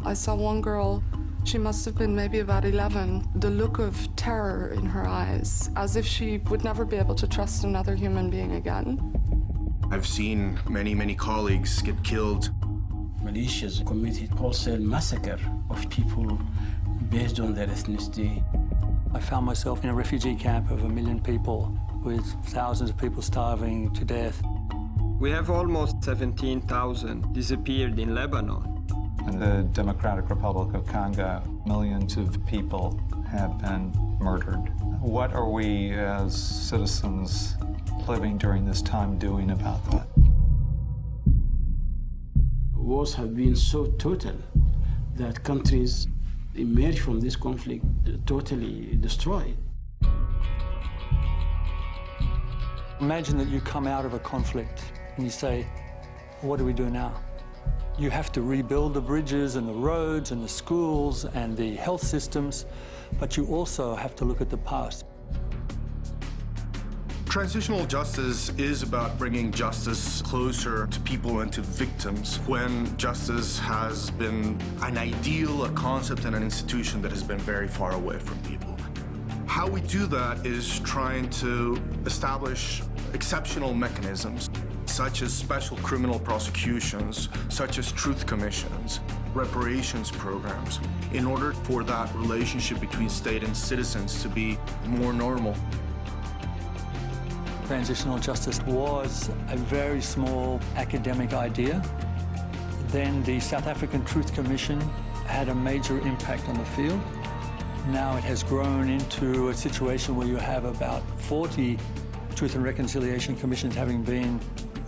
I saw one girl, she must have been maybe about 11, the look of terror in her eyes, as if she would never be able to trust another human being again. I've seen many colleagues get killed. Militias committed wholesale massacre of people based on their ethnicity. I found myself in a refugee camp of 1 million people with thousands of people starving to death. We have almost 17,000 disappeared in Lebanon. In the Democratic Republic of Congo, millions of people have been murdered. What are we as citizens living during this time doing about that? Wars have been so total that countries emerge from this conflict totally destroyed. Imagine that you come out of a conflict and you say, what do we do now? You have to rebuild the bridges and the roads and the schools and the health systems, but you also have to look at the past. Transitional justice is about bringing justice closer to people and to victims when justice has been an ideal, a concept, and an institution that has been very far away from people. How we do that is trying to establish exceptional mechanisms, such as special criminal prosecutions, such as truth commissions, reparations programs, in order for that relationship between state and citizens to be more normal. Transitional justice was a very small academic idea. Then the South African Truth Commission had a major impact on the field. Now it has grown into a situation where you have about 40 Truth and Reconciliation Commissions having been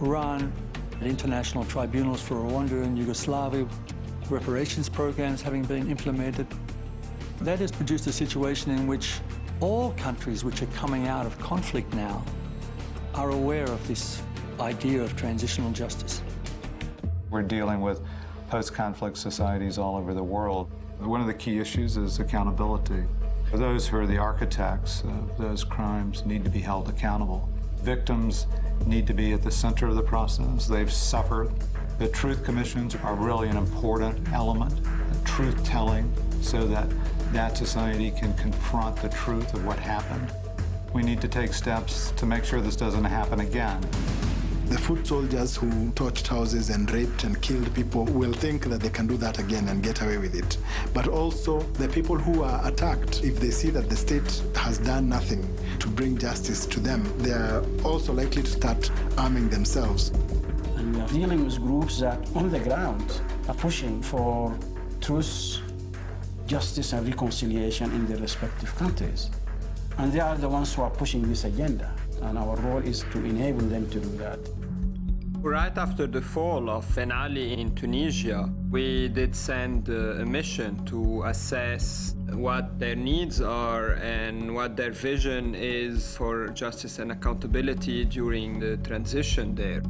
run, international tribunals for Rwanda and Yugoslavia, reparations programs having been implemented. That has produced a situation in which all countries which are coming out of conflict now are aware of this idea of transitional justice. We're dealing with post-conflict societies all over the world. One of the key issues is accountability. Those who are the architects of those crimes need to be held accountable. Victims need to be at the center of the process. They've suffered. The truth commissions are really an important element, truth-telling, so that that society can confront the truth of what happened. We need to take steps to make sure this doesn't happen again. The foot soldiers who torched houses and raped and killed people will think that they can do that again and get away with it. But also the people who are attacked, if they see that the state has done nothing to bring justice to them, they are also likely to start arming themselves. And we are dealing with groups that on the ground are pushing for truth, justice and reconciliation in their respective countries. And they are the ones who are pushing this agenda. And our role is to enable them to do that. Right after the fall of Ben Ali in Tunisia, we did send a mission to assess what their needs are and what their vision is for justice and accountability during the transition there.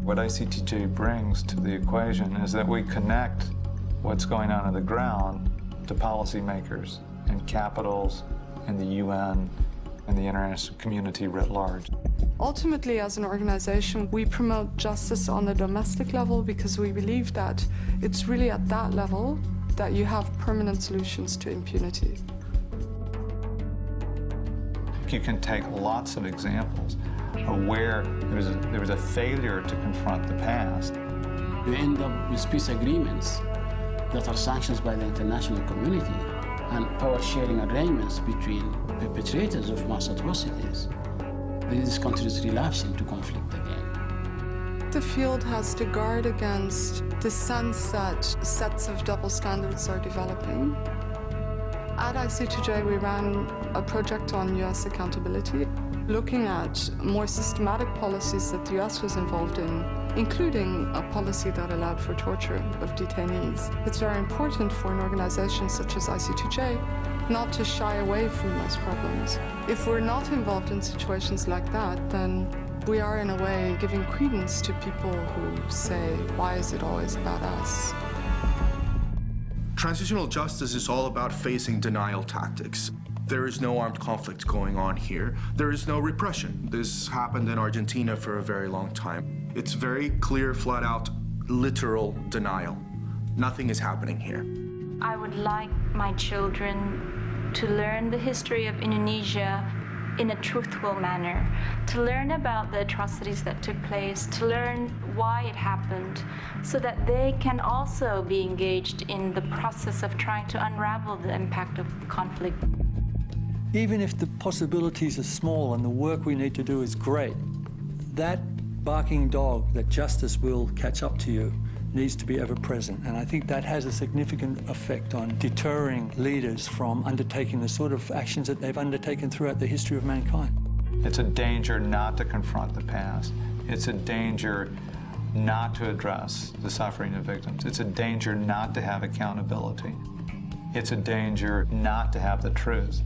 What ICTJ brings to the equation is that we connect what's going on the ground to policymakers and capitals and the UN and the international community writ large. Ultimately, as an organization, we promote justice on the domestic level because we believe that it's really at that level that you have permanent solutions to impunity. You can take lots of examples of where there was a failure to confront the past. You end up with peace agreements that are sanctioned by the international community and power-sharing arrangements between perpetrators of mass atrocities. This country is relapsing to conflict again. The field has to guard against the sense that sets of double standards are developing. At ICTJ, we ran a project on US accountability, looking at more systematic policies that the US was involved in, including a policy that allowed for torture of detainees. It's very important for an organization such as ICTJ not to shy away from those problems. If we're not involved in situations like that, then we are in a way giving credence to people who say, why is it always about us? Transitional justice is all about facing denial tactics. There is no armed conflict going on here. There is no repression. This happened in Argentina for a very long time. It's very clear, flat out, literal denial. Nothing is happening here. I would like my children to learn the history of Indonesia in a truthful manner, to learn about the atrocities that took place, to learn why it happened, so that they can also be engaged in the process of trying to unravel the impact of conflict. Even if the possibilities are small and the work we need to do is great, that barking dog that justice will catch up to you needs to be ever present. And I think that has a significant effect on deterring leaders from undertaking the sort of actions that they've undertaken throughout the history of mankind. It's a danger not to confront the past. It's a danger not to address the suffering of victims. It's a danger not to have accountability. It's a danger not to have the truth.